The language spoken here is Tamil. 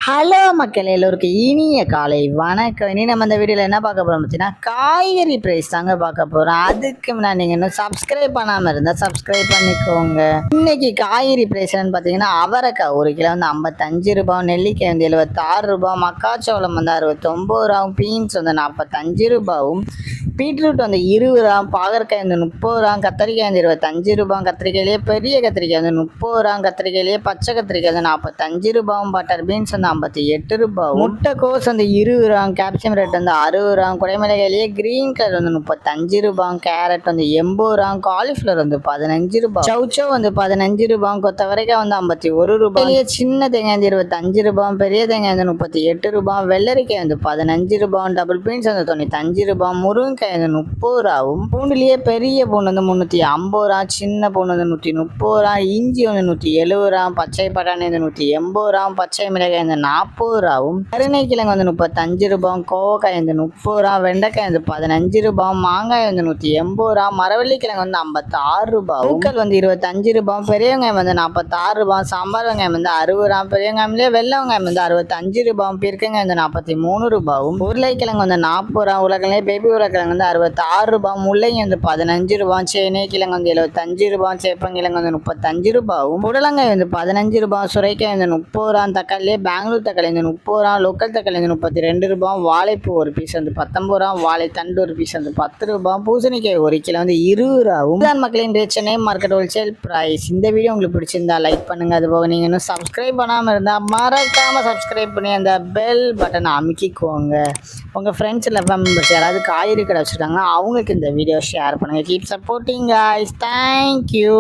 ஹலோ மக்கள் எல்லோருக்கும் இனிய காலை வணக்கம். இனி நம்ம இந்த வீடியோவில் என்ன பார்க்க போகிறோம் பார்த்தீங்கன்னா, காய்கறி ப்ரைஸ் தாங்க பார்க்க போகிறோம். அதுக்கு முன்னாடி நீங்கள் இன்னும் சப்ஸ்கிரைப் பண்ணாமல் இருந்தால் சப்ஸ்கிரைப் பண்ணிக்கோங்க. இன்னைக்கு காய்கறி ப்ரைஸ் என்னன்னு பார்த்தீங்கன்னா, அவரைக்காய் 1 கிலோ வந்து 55 ரூபாய், நெல்லிக்காய் வந்து 76 ரூபாய், மக்காச்சோளம் வந்து 69 ரூபாயும், பீன்ஸ் வந்து 45 ரூபாயும், பீட்ரூட் வந்து 20 ரூபாய், பாகற்காய் வந்து 30 ரூபாய், கத்திரிக்காய் வந்து 25 ரூபாய், கத்திரிக்காயிலேயே பெரிய கத்திரிக்காய் வந்து 30 ரூபாய், கத்திரிக்காயிலேயே பச்சை கத்திரிக்காய் வந்து 45 ரூபாயும், பட்டர் பீன்ஸ் வந்து 58 ரூபாய், முட்டைக்கோஸ் வந்து 20 ரூபாய், கேப்சியம் ரேட் வந்து 60 ரூபாய், குடைமிளகாயிலேயே கிரீன் கலர் வந்து 35 ரூபாய், கேரட் வந்து 80 ரூபாய், காலிஃப்ளவர் வந்து 15 ரூபாய், சௌச்சோ வந்து 15 ரூபாய், கொத்தவரைக்காய் வந்து 51 ரூபாய், சின்ன தேங்காய் வந்து 25 ரூபாய், பெரிய தேங்காய் வந்து 38 ரூபாய், வெள்ளரிக்காய் வந்து 15 ரூபாய், டபுள் பீன்ஸ் வந்து 95 ரூபாய், முருங்கைக்காய் வந்து 30 ரூபாயும், பூண்டுலேயே பெரிய பூண்டு வந்து 350 ரூபாய், சின்ன பூண்டு வந்து 130 ரூபாய், இஞ்சி வந்து 170 ரூபாய், பச்சை பட்டாணி வந்து 180 ரூபாய், பச்சை மிளகாய் வந்து 40 ரூபாயும், கருணைக்கிழங்கு வந்து 35 ரூபாய், கோவக்காய் வந்து 30 ரூபாய், வெண்டைக்காய் வந்து 15 ரூபாய், மாங்காய் வந்து 180 ரூபாய், மரவள்ளிக்கிழங்கு வந்து 56 ரூபாய், பூக்கள் வந்து 25 ரூபாய், பெரிய வெங்காயம் வந்து 46 ரூபாய், சாம்பார் வெங்காயம் வந்து 60 ரூபாய், பெரிய வெங்காயம்லேயே வெள்ளை வெங்காயம் வந்து 65 ரூபாய், பீர்க்கங்காய் வந்து 43 ரூபாயும், உருளைக்கிழங்கு வந்து 40 ரூபாய், உருளைக்கிழங்கு பேபி உருளைக்கிழங்கு வந்து 66 ரூபாய், முள்ளங்கி வந்து 15 ரூபாய், சேனைக்கிழங்கு வந்து 75 ரூபாய், சேப்பங்கிழங்கு வந்து 35 ரூபாயும், புடலங்காய் வந்து 15 ரூபாய், சுரைக்காய் வந்து 30 ரூபாய், தக்காளியே பெங்களூர் தக்காளி வந்து 30 ரூபாய், லோக்கல் தக்காளி வந்து 32 ரூபாய், வாழைப்பூ ஒரு பீஸ் வந்து 19 ரூபாய், வாழைத்தண்டு ஒரு பீஸ் வந்து 10 ரூபாய், பூசணிக்காய் 1 கிலோ வந்து 20 ரூபாயும். இதுதான் மக்களின் சென்னை மார்க்கெட் ஹோல்சேல் பிரைஸ். இந்த வீடியோ உங்களுக்கு பிடிச்சிருந்தா லைக் பண்ணுங்க. அது போக நீங்கள் இன்னும் சப்ஸ்கிரைப் பண்ணாமல் இருந்தால் மறக்காம சப்ஸ்கிரைப் பண்ணி அந்த பெல் பட்டனை அமுக்கிக்கோங்க. உங்கள் ஃப்ரெண்ட்ஸ் இல்லை மெம்பர்ஸ் யாராவது காய்கறி கடை வச்சுருக்காங்கன்னா அவங்களுக்கு இந்த வீடியோ ஷேர் பண்ணுங்கள். Keep supporting guys. தேங்க்யூ.